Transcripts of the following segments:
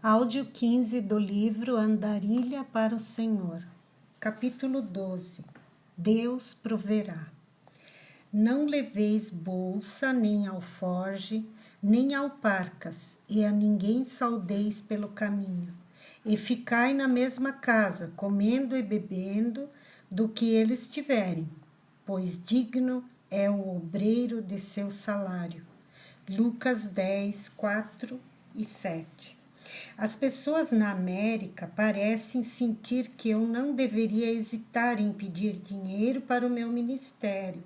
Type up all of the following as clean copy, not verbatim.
Áudio 15 do livro Andarilha para o Senhor. Capítulo 12. Deus proverá. Não leveis bolsa, nem alforge, nem alparcas, e a ninguém saudeis pelo caminho. E ficai na mesma casa, comendo e bebendo do que eles tiverem, pois digno é o obreiro de seu salário. Lucas 10, 4 e 7. As pessoas na América parecem sentir que eu não deveria hesitar em pedir dinheiro para o meu ministério,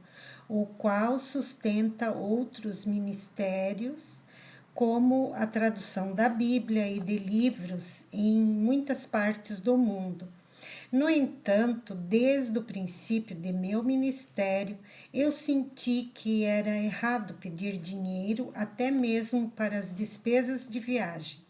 o qual sustenta outros ministérios, como a tradução da Bíblia e de livros em muitas partes do mundo. No entanto, desde o princípio de meu ministério, eu senti que era errado pedir dinheiro até mesmo para as despesas de viagem.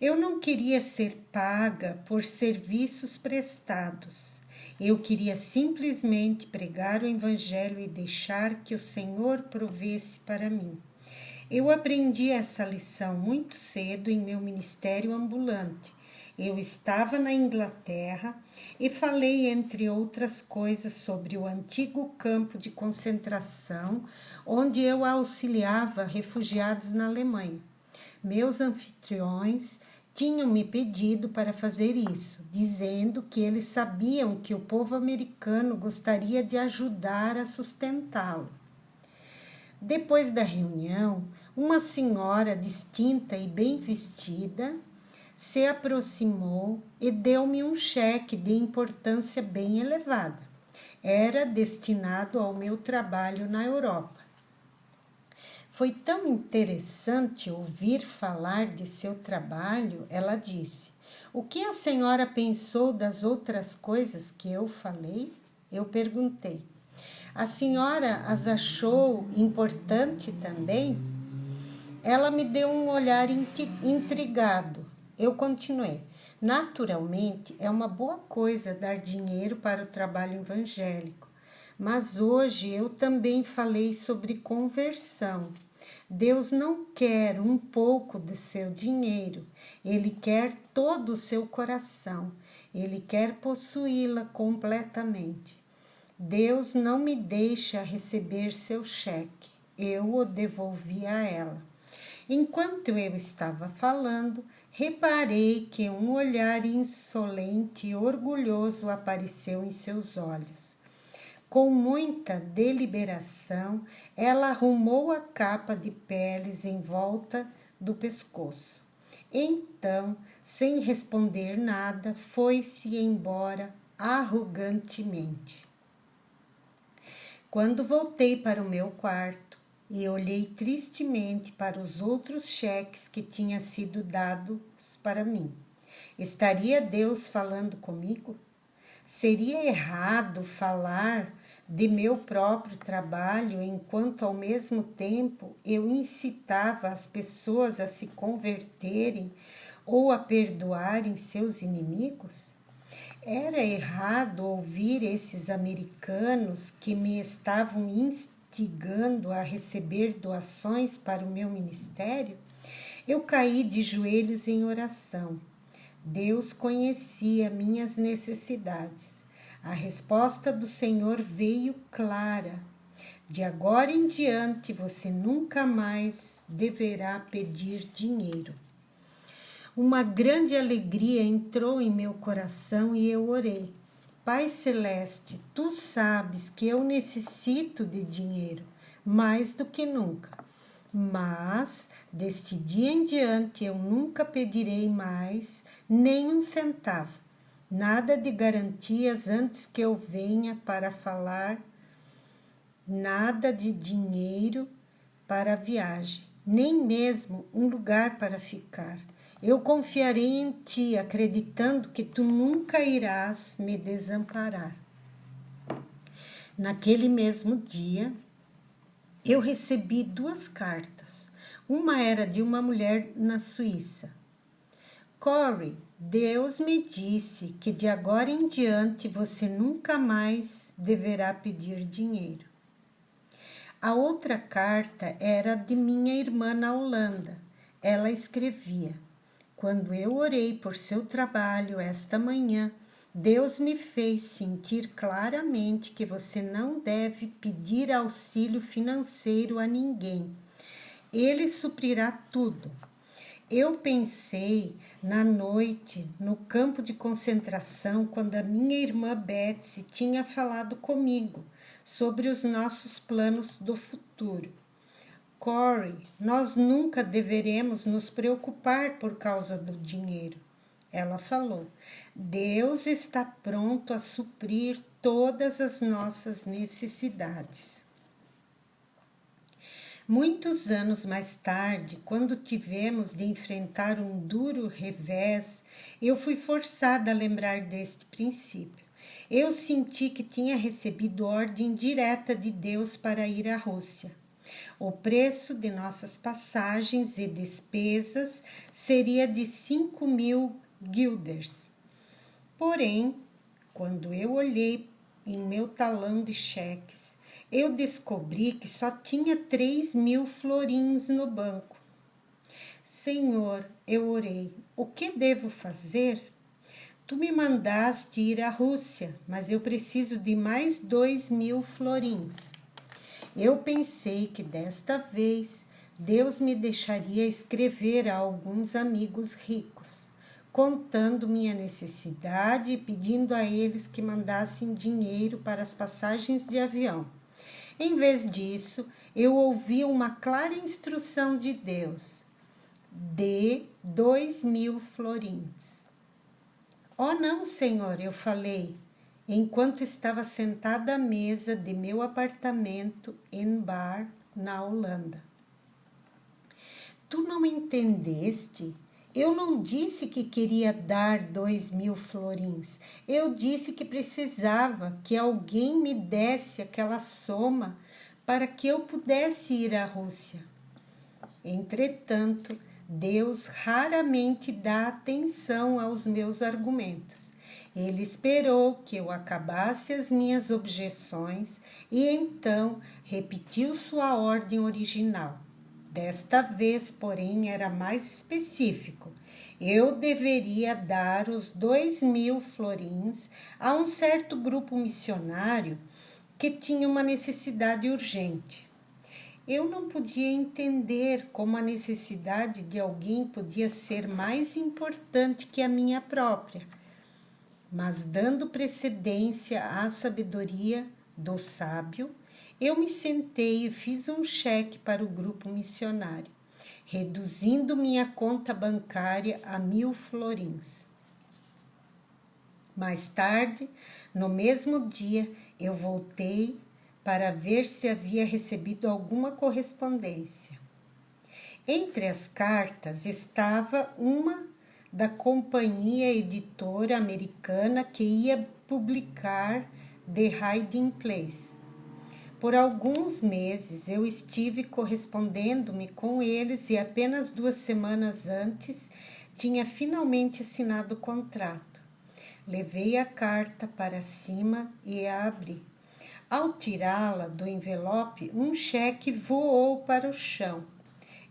Eu não queria ser paga por serviços prestados. Eu queria simplesmente pregar o Evangelho e deixar que o Senhor provesse para mim. Eu aprendi essa lição muito cedo em meu ministério ambulante. Eu estava na Inglaterra e falei, entre outras coisas, sobre o antigo campo de concentração onde eu auxiliava refugiados na Alemanha. Meus anfitriões tinham me pedido para fazer isso, dizendo que eles sabiam que o povo americano gostaria de ajudar a sustentá-lo. Depois da reunião, uma senhora distinta e bem vestida se aproximou e deu-me um cheque de importância bem elevada. Era destinado ao meu trabalho na Europa. Foi tão interessante ouvir falar de seu trabalho, ela disse. O que a senhora pensou das outras coisas que eu falei? Eu perguntei. A senhora as achou importante também? Ela me deu um olhar intrigado. Eu continuei. Naturalmente, é uma boa coisa dar dinheiro para o trabalho evangélico, mas hoje eu também falei sobre conversão. Deus não quer um pouco de seu dinheiro, Ele quer todo o seu coração, Ele quer possuí-la completamente. Deus não me deixa receber seu cheque, eu o devolvi a ela. Enquanto eu estava falando, reparei que um olhar insolente e orgulhoso apareceu em seus olhos. Com muita deliberação, ela arrumou a capa de peles em volta do pescoço. Então, sem responder nada, foi-se embora arrogantemente. Quando voltei para o meu quarto e olhei tristemente para os outros cheques que tinham sido dados para mim, estaria Deus falando comigo? Seria errado falar de meu próprio trabalho enquanto ao mesmo tempo eu incitava as pessoas a se converterem ou a perdoarem seus inimigos? Era errado ouvir esses americanos que me estavam instigando a receber doações para o meu ministério? Eu caí de joelhos em oração. Deus conhecia minhas necessidades. A resposta do Senhor veio clara. De agora em diante você nunca mais deverá pedir dinheiro. Uma grande alegria entrou em meu coração e eu orei. Pai Celeste, Tu sabes que eu necessito de dinheiro, mais do que nunca. Mas, deste dia em diante, eu nunca pedirei mais nem um centavo. Nada de garantias antes que eu venha para falar, nada de dinheiro para a viagem, nem mesmo um lugar para ficar. Eu confiarei em Ti, acreditando que Tu nunca irás me desamparar. Naquele mesmo dia, eu recebi 2 cartas. Uma era de uma mulher na Suíça. Corey, Deus me disse que de agora em diante você nunca mais deverá pedir dinheiro. A outra carta era de minha irmã na Holanda. Ela escrevia: Quando eu orei por seu trabalho esta manhã, Deus me fez sentir claramente que você não deve pedir auxílio financeiro a ninguém. Ele suprirá tudo. Eu pensei na noite, no campo de concentração, quando a minha irmã Betsy tinha falado comigo sobre os nossos planos do futuro. Corey, nós nunca deveremos nos preocupar por causa do dinheiro. Ela falou, Deus está pronto a suprir todas as nossas necessidades. Muitos anos mais tarde, quando tivemos de enfrentar um duro revés, eu fui forçada a lembrar deste princípio. Eu senti que tinha recebido ordem direta de Deus para ir à Rússia. O preço de nossas passagens e despesas seria de 5.000 guilders. Porém, quando eu olhei em meu talão de cheques, eu descobri que só tinha 3.000 florins no banco. Senhor, eu orei, o que devo fazer? Tu me mandaste ir à Rússia, mas eu preciso de mais 2.000 florins. Eu pensei que desta vez Deus me deixaria escrever a alguns amigos ricos, contando minha necessidade e pedindo a eles que mandassem dinheiro para as passagens de avião. Em vez disso, eu ouvi uma clara instrução de Deus: dê 2.000 florins. Oh, não, Senhor, eu falei, enquanto estava sentada à mesa de meu apartamento em Bar, na Holanda. Tu não entendeste? Eu não disse que queria dar 2.000 florins. Eu disse que precisava que alguém me desse aquela soma para que eu pudesse ir à Rússia. Entretanto, Deus raramente dá atenção aos meus argumentos. Ele esperou que eu acabasse as minhas objeções e então repetiu sua ordem original. Desta vez, porém, era mais específico. Eu deveria dar os 2.000 florins a um certo grupo missionário que tinha uma necessidade urgente. Eu não podia entender como a necessidade de alguém podia ser mais importante que a minha própria, mas dando precedência à sabedoria do sábio, eu me sentei e fiz um cheque para o grupo missionário, reduzindo minha conta bancária a 1.000 florins. Mais tarde, no mesmo dia, eu voltei para ver se havia recebido alguma correspondência. Entre as cartas estava uma da companhia editora americana que ia publicar The Hiding Place. Por alguns meses eu estive correspondendo-me com eles e apenas 2 semanas antes tinha finalmente assinado o contrato. Levei a carta para cima e a abri. Ao tirá-la do envelope, um cheque voou para o chão.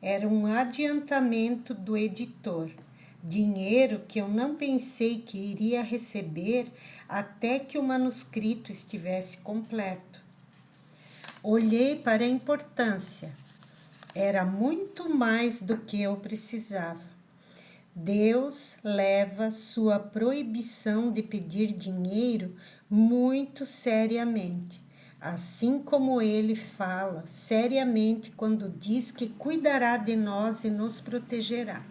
Era um adiantamento do editor, dinheiro que eu não pensei que iria receber até que o manuscrito estivesse completo. Olhei para a importância. Era muito mais do que eu precisava. Deus leva sua proibição de pedir dinheiro muito seriamente, assim como ele fala seriamente quando diz que cuidará de nós e nos protegerá.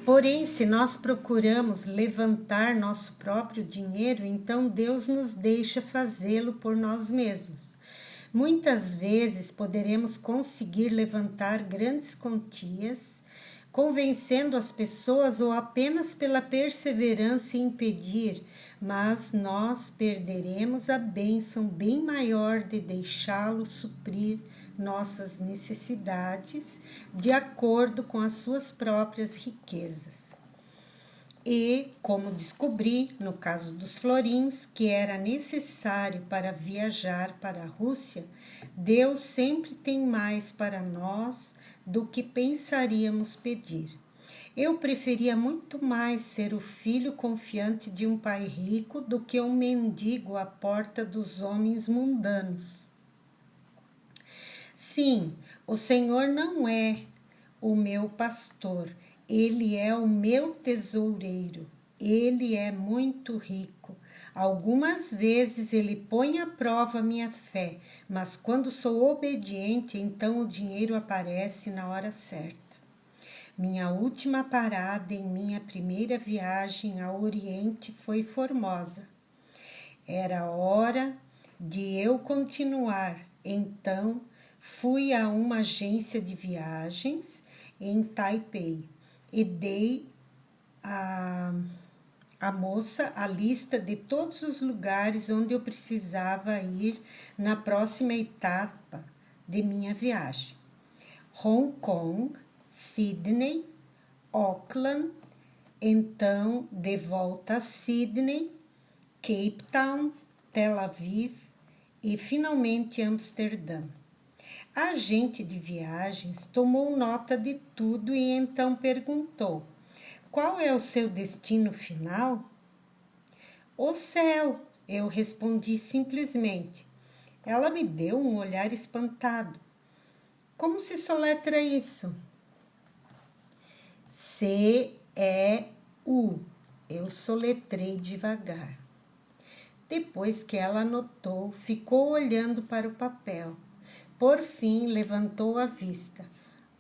Porém, se nós procuramos levantar nosso próprio dinheiro, então Deus nos deixa fazê-lo por nós mesmos. Muitas vezes poderemos conseguir levantar grandes quantias, convencendo as pessoas ou apenas pela perseverança em pedir, mas nós perderemos a bênção bem maior de deixá-lo suprir nossas necessidades de acordo com as suas próprias riquezas. E, como descobri, no caso dos florins, que era necessário para viajar para a Rússia, Deus sempre tem mais para nós do que pensaríamos pedir. Eu preferia muito mais ser o filho confiante de um pai rico do que um mendigo à porta dos homens mundanos. Sim, o Senhor não é o meu pastor, ele é o meu tesoureiro. Ele é muito rico. Algumas vezes ele põe à prova minha fé, mas quando sou obediente, então o dinheiro aparece na hora certa. Minha última parada em minha primeira viagem ao Oriente foi Formosa. Era hora de eu continuar, então fui a uma agência de viagens em Taipei e dei a moça a lista de todos os lugares onde eu precisava ir na próxima etapa de minha viagem. Hong Kong, Sydney, Auckland, então de volta a Sydney, Cape Town, Tel Aviv e finalmente Amsterdã. A agente de viagens tomou nota de tudo e então perguntou: qual é o seu destino final? O céu, eu respondi simplesmente. Ela me deu um olhar espantado. Como se soletra isso? C-E-U. Eu soletrei devagar. Depois que ela anotou, ficou olhando para o papel. Por fim, levantou a vista.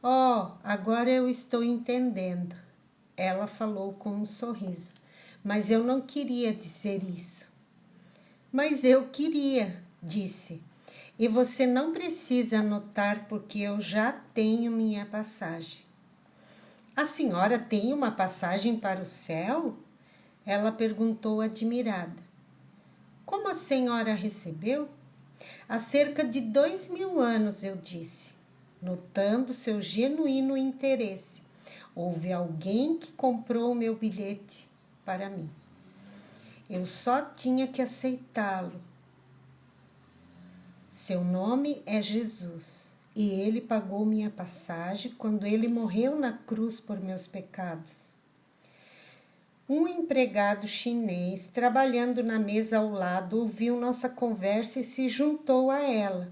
Oh, agora eu estou entendendo. Ela falou com um sorriso. Mas eu não queria dizer isso. Mas eu queria, disse. E você não precisa anotar porque eu já tenho minha passagem. A senhora tem uma passagem para o céu? Ela perguntou admirada. Como a senhora recebeu? Há cerca de 2000 anos, eu disse, notando seu genuíno interesse. Houve alguém que comprou o meu bilhete para mim. Eu só tinha que aceitá-lo. Seu nome é Jesus e ele pagou minha passagem quando ele morreu na cruz por meus pecados. Um empregado chinês, trabalhando na mesa ao lado, ouviu nossa conversa e se juntou a ela.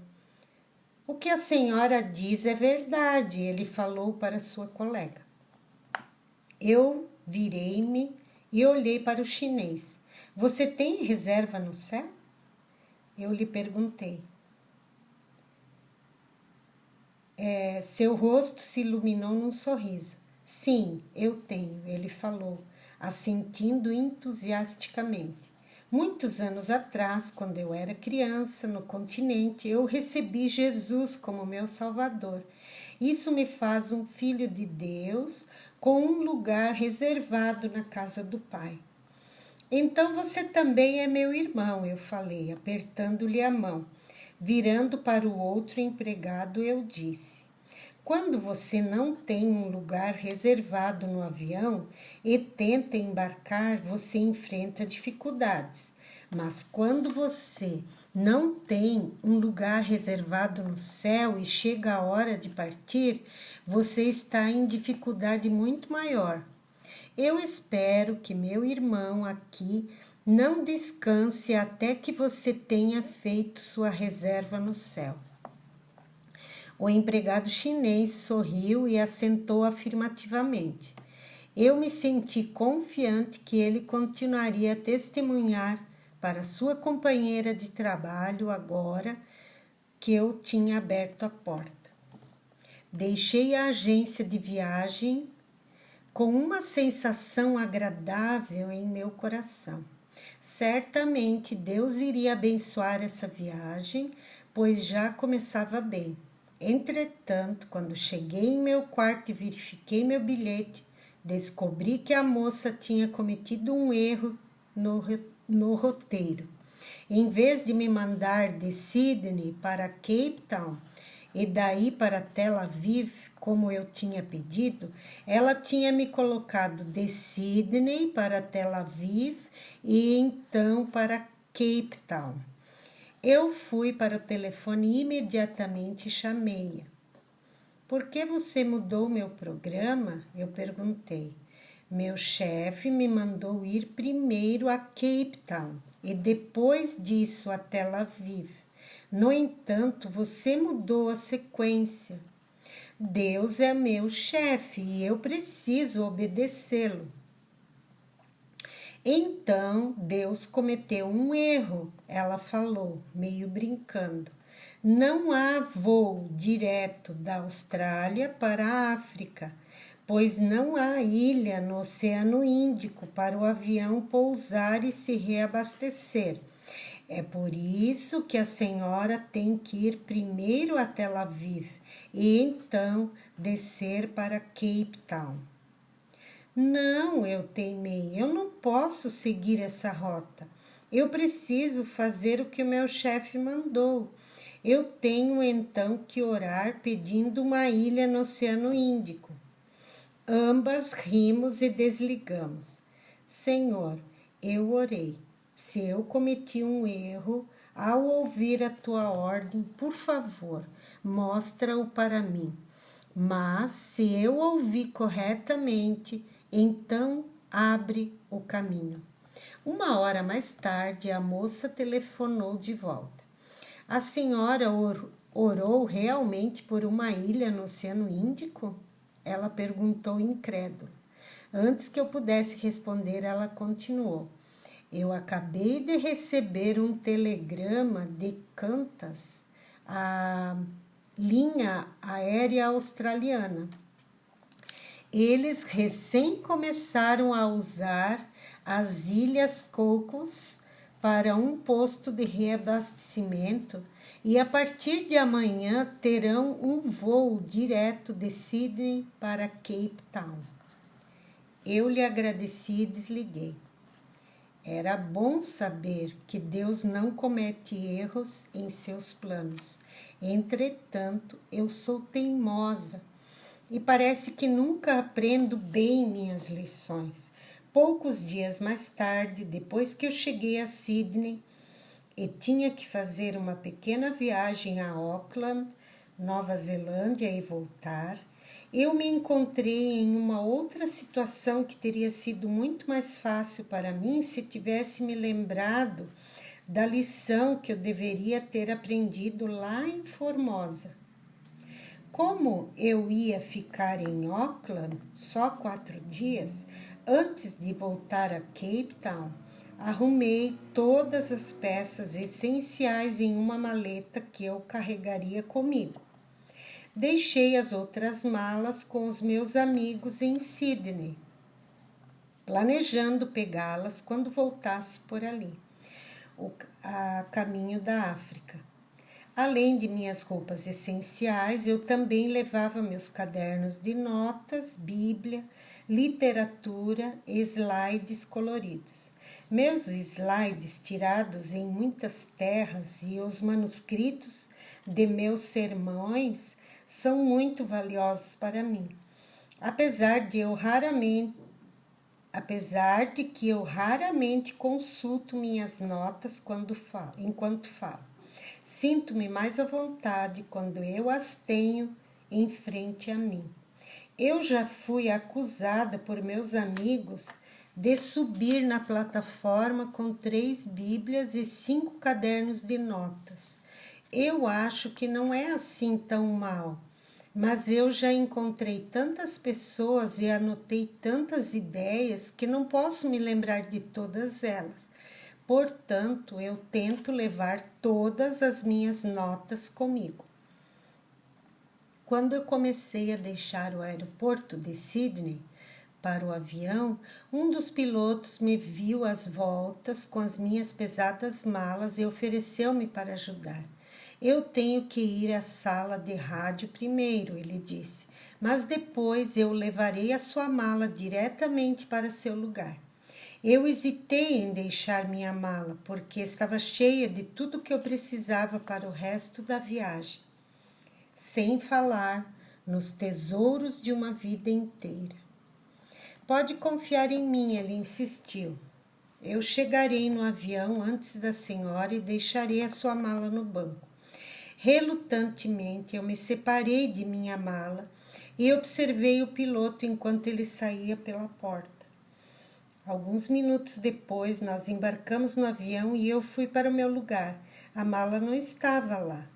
O que a senhora diz é verdade, ele falou para sua colega. Eu virei-me e olhei para o chinês. Você tem reserva no céu? Eu lhe perguntei. Seu rosto se iluminou num sorriso. Sim, eu tenho, ele falou, assentindo entusiasticamente. Muitos anos atrás, quando eu era criança no continente, eu recebi Jesus como meu Salvador. Isso me faz um filho de Deus com um lugar reservado na casa do Pai. Então você também é meu irmão, eu falei, apertando-lhe a mão. Virando para o outro empregado, eu disse: quando você não tem um lugar reservado no avião e tenta embarcar, você enfrenta dificuldades. Mas quando você não tem um lugar reservado no céu e chega a hora de partir, você está em dificuldade muito maior. Eu espero que meu irmão aqui não descanse até que você tenha feito sua reserva no céu. O empregado chinês sorriu e assentou afirmativamente. Eu me senti confiante que ele continuaria a testemunhar para sua companheira de trabalho agora que eu tinha aberto a porta. Deixei a agência de viagem com uma sensação agradável em meu coração. Certamente Deus iria abençoar essa viagem, pois já começava bem. Entretanto, quando cheguei em meu quarto e verifiquei meu bilhete, descobri que a moça tinha cometido um erro no roteiro. Em vez de me mandar de Sydney para Cape Town e daí para Tel Aviv, como eu tinha pedido, ela tinha me colocado de Sydney para Tel Aviv e então para Cape Town. Eu fui para o telefone imediatamente e chamei-a. Por que você mudou meu programa? Eu perguntei. Meu chefe me mandou ir primeiro a Cape Town e depois disso a Tel Aviv. No entanto, você mudou a sequência. Deus é meu chefe e eu preciso obedecê-lo. Então Deus cometeu um erro, ela falou, meio brincando. Não há voo direto da Austrália para a África, pois não há ilha no Oceano Índico para o avião pousar e se reabastecer. É por isso que a senhora tem que ir primeiro a Tel Aviv e então descer para Cape Town. Não, eu teimei, eu não posso seguir essa rota. Eu preciso fazer o que o meu chefe mandou. Eu tenho então que orar pedindo uma ilha no Oceano Índico. Ambas rimos e desligamos. Senhor, eu orei. Se eu cometi um erro, ao ouvir a tua ordem, por favor, mostra-o para mim. Mas se eu ouvi corretamente, então abre o caminho. 1 hora mais tarde, a moça telefonou de volta. A senhora orou realmente por uma ilha no Oceano Índico? Ela perguntou incrédula. Antes que eu pudesse responder, ela continuou. Eu acabei de receber um telegrama de Qantas, a linha aérea australiana. Eles recém começaram a usar as Ilhas Cocos para um posto de reabastecimento e a partir de amanhã terão um voo direto de Sydney para Cape Town. Eu lhe agradeci e desliguei. Era bom saber que Deus não comete erros em seus planos. Entretanto, eu sou teimosa e parece que nunca aprendo bem minhas lições. Poucos dias mais tarde, depois que eu cheguei a Sydney e tinha que fazer uma pequena viagem a Auckland, Nova Zelândia e voltar, eu me encontrei em uma outra situação que teria sido muito mais fácil para mim se tivesse me lembrado da lição que eu deveria ter aprendido lá em Formosa. Como eu ia ficar em Auckland só 4 dias, antes de voltar a Cape Town, arrumei todas as peças essenciais em uma maleta que eu carregaria comigo. Deixei as outras malas com os meus amigos em Sydney, planejando pegá-las quando voltasse por ali, a caminho da África. Além de minhas roupas essenciais, eu também levava meus cadernos de notas, Bíblia, literatura e slides coloridos. Meus slides tirados em muitas terras e os manuscritos de meus sermões são muito valiosos para mim. Apesar de que eu raramente consulto minhas notas enquanto falo. Sinto-me mais à vontade quando eu as tenho em frente a mim. Eu já fui acusada por meus amigos de subir na plataforma com 3 Bíblias e 5 cadernos de notas. Eu acho que não é assim tão mal, mas eu já encontrei tantas pessoas e anotei tantas ideias que não posso me lembrar de todas elas. Portanto, eu tento levar todas as minhas notas comigo. Quando eu comecei a deixar o aeroporto de Sydney para o avião, um dos pilotos me viu às voltas com as minhas pesadas malas e ofereceu-me para ajudar. Eu tenho que ir à sala de rádio primeiro, ele disse, mas depois eu levarei a sua mala diretamente para seu lugar. Eu hesitei em deixar minha mala, porque estava cheia de tudo que eu precisava para o resto da viagem, sem falar nos tesouros de uma vida inteira. Pode confiar em mim, ele insistiu. Eu chegarei no avião antes da senhora e deixarei a sua mala no banco. Relutantemente, eu me separei de minha mala e observei o piloto enquanto ele saía pela porta. Alguns minutos depois, nós embarcamos no avião e eu fui para o meu lugar. A mala não estava lá.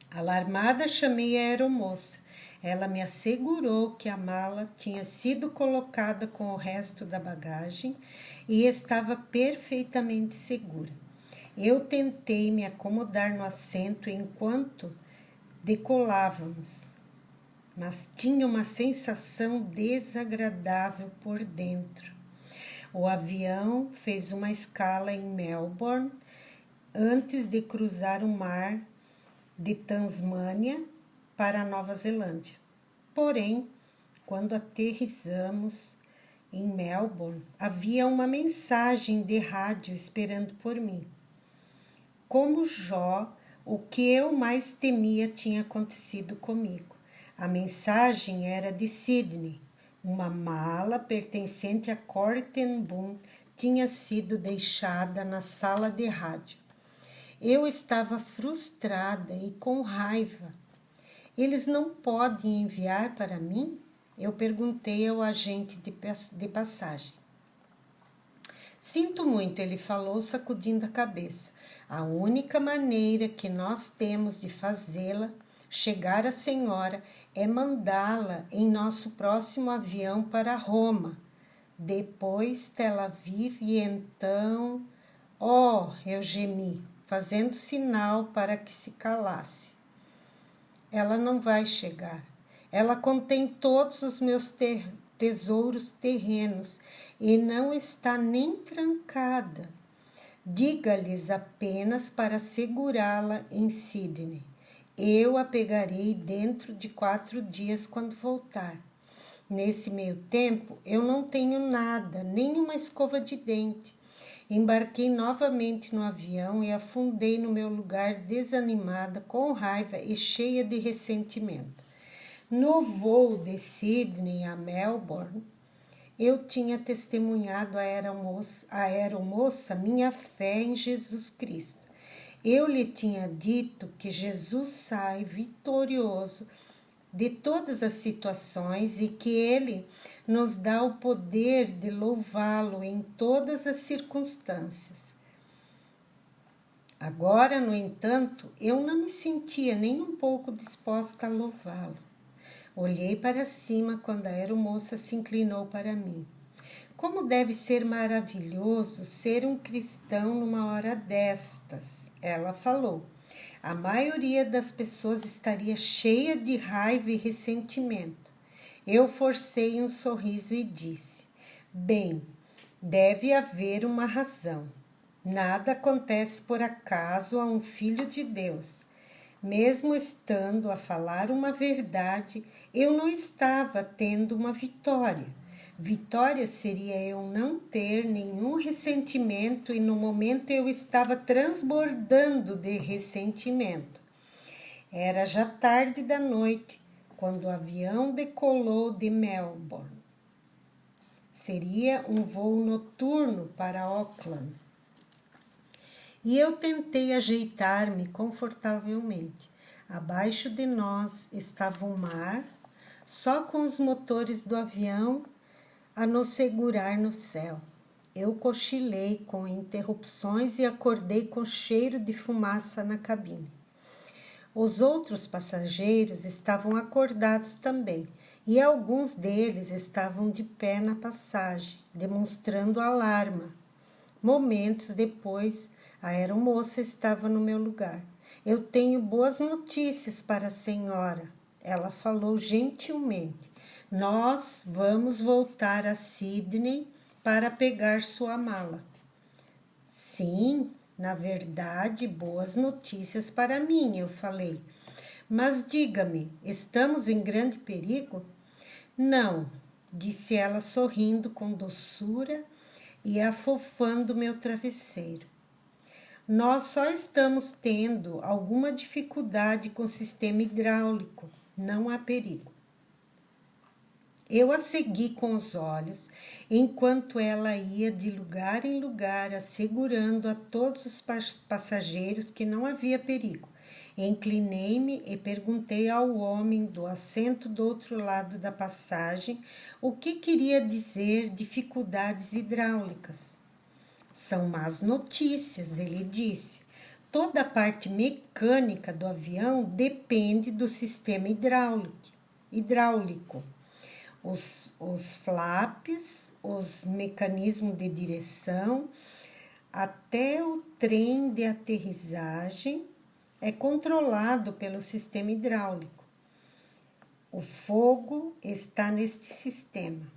Alarmada, chamei a aeromoça. Ela me assegurou que a mala tinha sido colocada com o resto da bagagem e estava perfeitamente segura. Eu tentei me acomodar no assento enquanto decolávamos, mas tinha uma sensação desagradável por dentro. O avião fez uma escala em Melbourne antes de cruzar o mar de Tasmânia para a Nova Zelândia. Porém, quando aterrissamos em Melbourne, havia uma mensagem de rádio esperando por mim. Como Jó, o que eu mais temia tinha acontecido comigo. A mensagem era de Sydney. Uma mala pertencente a Corrie ten Boom tinha sido deixada na sala de rádio. Eu estava frustrada e com raiva. Eles não podem enviar para mim? Eu perguntei ao agente de passagem. Sinto muito, ele falou, sacudindo a cabeça. A única maneira que nós temos de fazê-la chegar à senhora é mandá-la em nosso próximo avião para Roma, depois Tel Aviv e então... Oh, eu gemi, fazendo sinal para que se calasse. Ela não vai chegar. Ela contém todos os meus tesouros terrenos e não está nem trancada. Diga-lhes apenas para segurá-la em Sydney. Eu a pegarei dentro de 4 dias quando voltar. Nesse meio tempo, eu não tenho nada, nem uma escova de dente. Embarquei novamente no avião e afundei no meu lugar desanimada, com raiva e cheia de ressentimento. No voo de Sydney a Melbourne, eu tinha testemunhado à aeromoça minha fé em Jesus Cristo. Eu lhe tinha dito que Jesus sai vitorioso de todas as situações e que Ele nos dá o poder de louvá-lo em todas as circunstâncias. Agora, no entanto, eu não me sentia nem um pouco disposta a louvá-lo. Olhei para cima quando a aeromoça se inclinou para mim. Como deve ser maravilhoso ser um cristão numa hora destas, ela falou. A maioria das pessoas estaria cheia de raiva e ressentimento. Eu forcei um sorriso e disse, bem, deve haver uma razão. Nada acontece por acaso a um filho de Deus. Mesmo estando a falar uma verdade, eu não estava tendo uma vitória. Vitória seria eu não ter nenhum ressentimento e no momento eu estava transbordando de ressentimento. Era já tarde da noite, quando o avião decolou de Melbourne. Seria um voo noturno para Auckland. E eu tentei ajeitar-me confortavelmente. Abaixo de nós estava o mar, só com os motores do avião a nos segurar no céu. Eu cochilei com interrupções e acordei com cheiro de fumaça na cabine. Os outros passageiros estavam acordados também, e alguns deles estavam de pé na passagem, demonstrando alarma. Momentos depois, a aeromoça estava no meu lugar. Eu tenho boas notícias para a senhora, ela falou gentilmente. Nós vamos voltar a Sydney para pegar sua mala. Sim, na verdade, boas notícias para mim, eu falei. Mas diga-me, estamos em grande perigo? Não, disse ela sorrindo com doçura e afofando meu travesseiro. Nós só estamos tendo alguma dificuldade com o sistema hidráulico, não há perigo. Eu a segui com os olhos, enquanto ela ia de lugar em lugar, assegurando a todos os passageiros que não havia perigo. Inclinei-me e perguntei ao homem do assento do outro lado da passagem o que queria dizer dificuldades hidráulicas. São más notícias, ele disse. Toda a parte mecânica do avião depende do sistema hidráulico. Os flaps, os mecanismos de direção, até o trem de aterrissagem é controlado pelo sistema hidráulico. O fogo está neste sistema.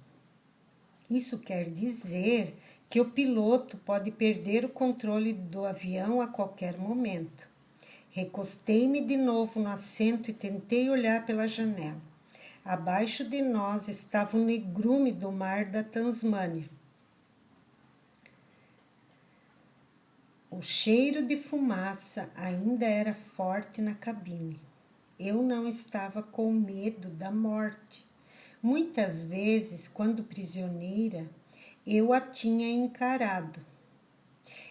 Isso quer dizer que o piloto pode perder o controle do avião a qualquer momento. Recostei-me de novo no assento e tentei olhar pela janela. Abaixo de nós estava o negrume do mar da Tasmânia. O cheiro de fumaça ainda era forte na cabine. Eu não estava com medo da morte. Muitas vezes, quando prisioneira, eu a tinha encarado.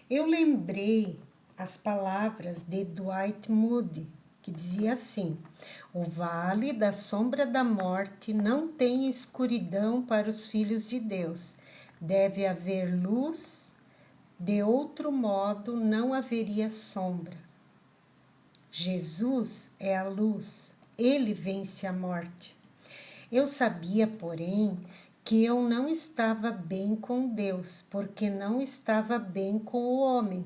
Eu lembrei as palavras de Dwight Moody, que dizia assim: o vale da sombra da morte não tem escuridão para os filhos de Deus. Deve haver luz, de outro modo não haveria sombra. Jesus é a luz, ele vence a morte. Eu sabia, porém, que eu não estava bem com Deus, porque não estava bem com o homem.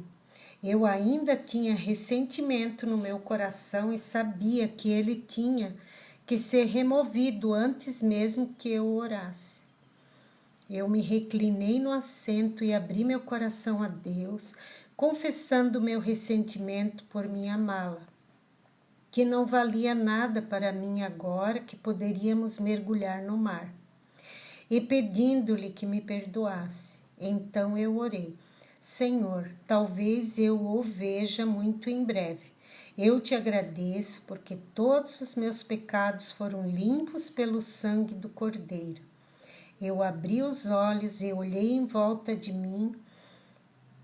Eu ainda tinha ressentimento no meu coração e sabia que ele tinha que ser removido antes mesmo que eu orasse. Eu me reclinei no assento e abri meu coração a Deus, confessando meu ressentimento por minha mala, que não valia nada para mim agora que poderíamos mergulhar no mar, e pedindo-lhe que me perdoasse. Então eu orei: Senhor, talvez eu o veja muito em breve. Eu te agradeço porque todos os meus pecados foram limpos pelo sangue do Cordeiro. Eu abri os olhos e olhei em volta de mim.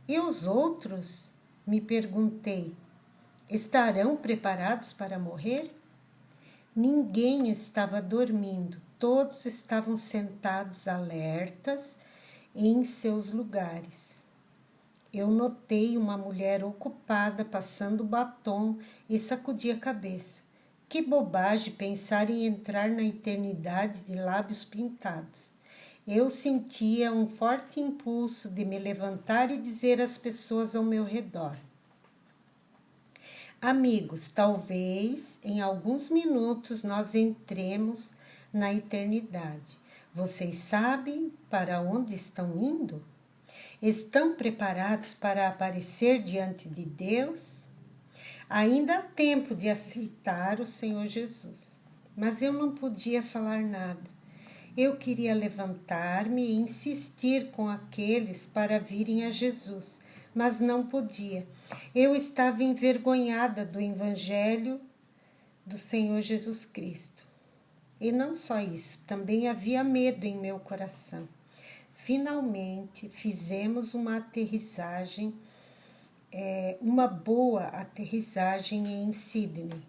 E os outros? Me perguntei. Estarão preparados para morrer? Ninguém estava dormindo. Todos estavam sentados alertas em seus lugares. Eu notei uma mulher ocupada passando batom e sacudia a cabeça. Que bobagem pensar em entrar na eternidade de lábios pintados. Eu sentia um forte impulso de me levantar e dizer às pessoas ao meu redor: amigos, talvez em alguns minutos nós entremos na eternidade. Vocês sabem para onde estão indo? Estão preparados para aparecer diante de Deus? Ainda há tempo de aceitar o Senhor Jesus, mas eu não podia falar nada. Eu queria levantar-me e insistir com aqueles para virem a Jesus, mas não podia. Eu estava envergonhada do Evangelho do Senhor Jesus Cristo. E não só isso, também havia medo em meu coração. Finalmente, fizemos uma aterrissagem, uma boa aterrissagem em Sydney.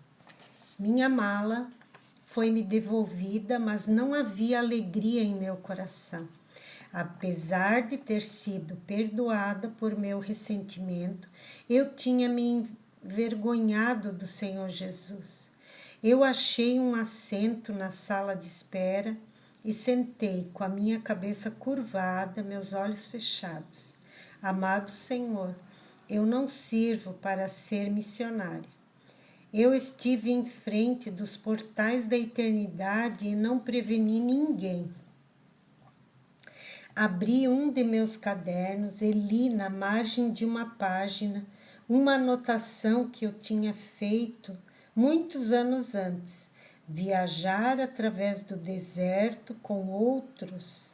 Minha mala foi-me devolvida, mas não havia alegria em meu coração. Apesar de ter sido perdoada por meu ressentimento, eu tinha me envergonhado do Senhor Jesus. Eu achei um assento na sala de espera e sentei com a minha cabeça curvada, meus olhos fechados. Amado Senhor, eu não sirvo para ser missionária. Eu estive em frente dos portais da eternidade e não preveni ninguém. Abri um de meus cadernos e li na margem de uma página uma anotação que eu tinha feito muitos anos antes: viajar através do deserto com outros,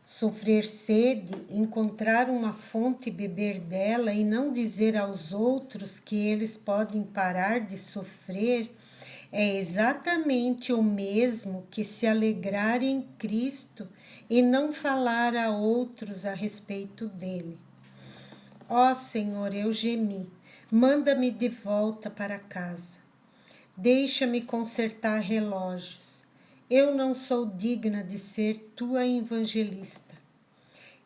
sofrer sede, encontrar uma fonte e beber dela e não dizer aos outros que eles podem parar de sofrer, é exatamente o mesmo que se alegrar em Cristo e não falar a outros a respeito dele. Ó Senhor, eu gemi, Manda-me de volta para casa. Deixa-me consertar relógios. Eu não sou digna de ser tua evangelista.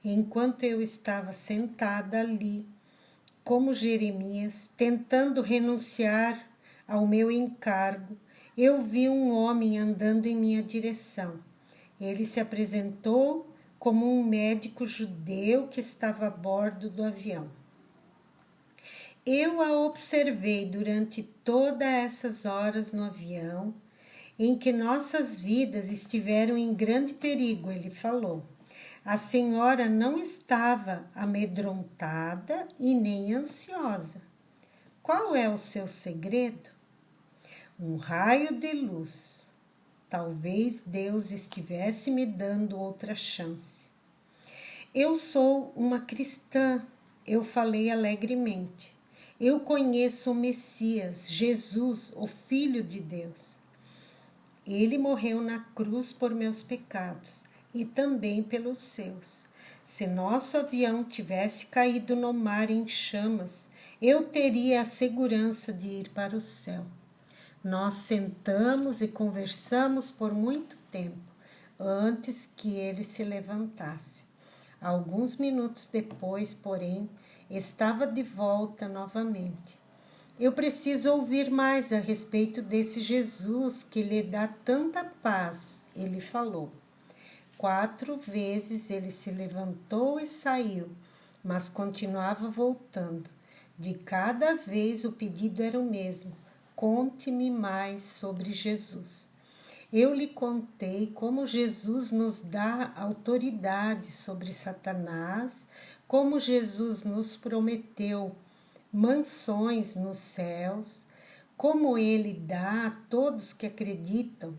Enquanto eu estava sentada ali, como Jeremias, tentando renunciar ao meu encargo, eu vi um homem andando em minha direção. Ele se apresentou como um médico judeu que estava a bordo do avião. Eu a observei durante todas essas horas no avião, em que nossas vidas estiveram em grande perigo, ele falou. A senhora não estava amedrontada e nem ansiosa. Qual é o seu segredo? Um raio de luz. Talvez Deus estivesse me dando outra chance. Eu sou uma cristã, eu falei alegremente. Eu conheço o Messias, Jesus, o Filho de Deus. Ele morreu na cruz por meus pecados e também pelos seus. Se nosso avião tivesse caído no mar em chamas, eu teria a segurança de ir para o céu. Nós sentamos e conversamos por muito tempo, antes que ele se levantasse. Alguns minutos depois, porém, estava de volta novamente. Eu preciso ouvir mais a respeito desse Jesus que lhe dá tanta paz, ele falou. 4 vezes ele se levantou e saiu, mas continuava voltando. De cada vez o pedido era o mesmo: conte-me mais sobre Jesus. Eu lhe contei como Jesus nos dá autoridade sobre Satanás, como Jesus nos prometeu mansões nos céus, como ele dá a todos que acreditam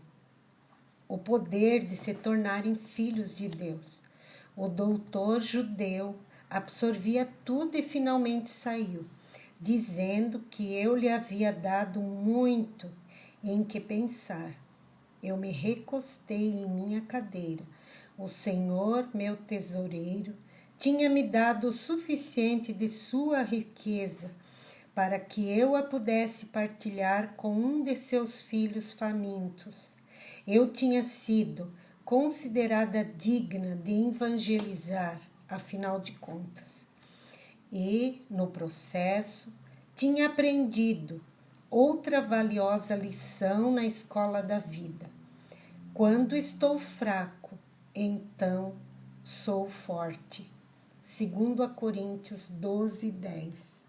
o poder de se tornarem filhos de Deus. O doutor judeu absorvia tudo e finalmente saiu, dizendo que eu lhe havia dado muito em que pensar. Eu me recostei em minha cadeira. O Senhor, meu tesoureiro, tinha me dado o suficiente de sua riqueza para que eu a pudesse partilhar com um de seus filhos famintos. Eu tinha sido considerada digna de evangelizar, afinal de contas. E, no processo, tinha aprendido outra valiosa lição na escola da vida. Quando estou fraco, então sou forte. 2 Coríntios 12:10.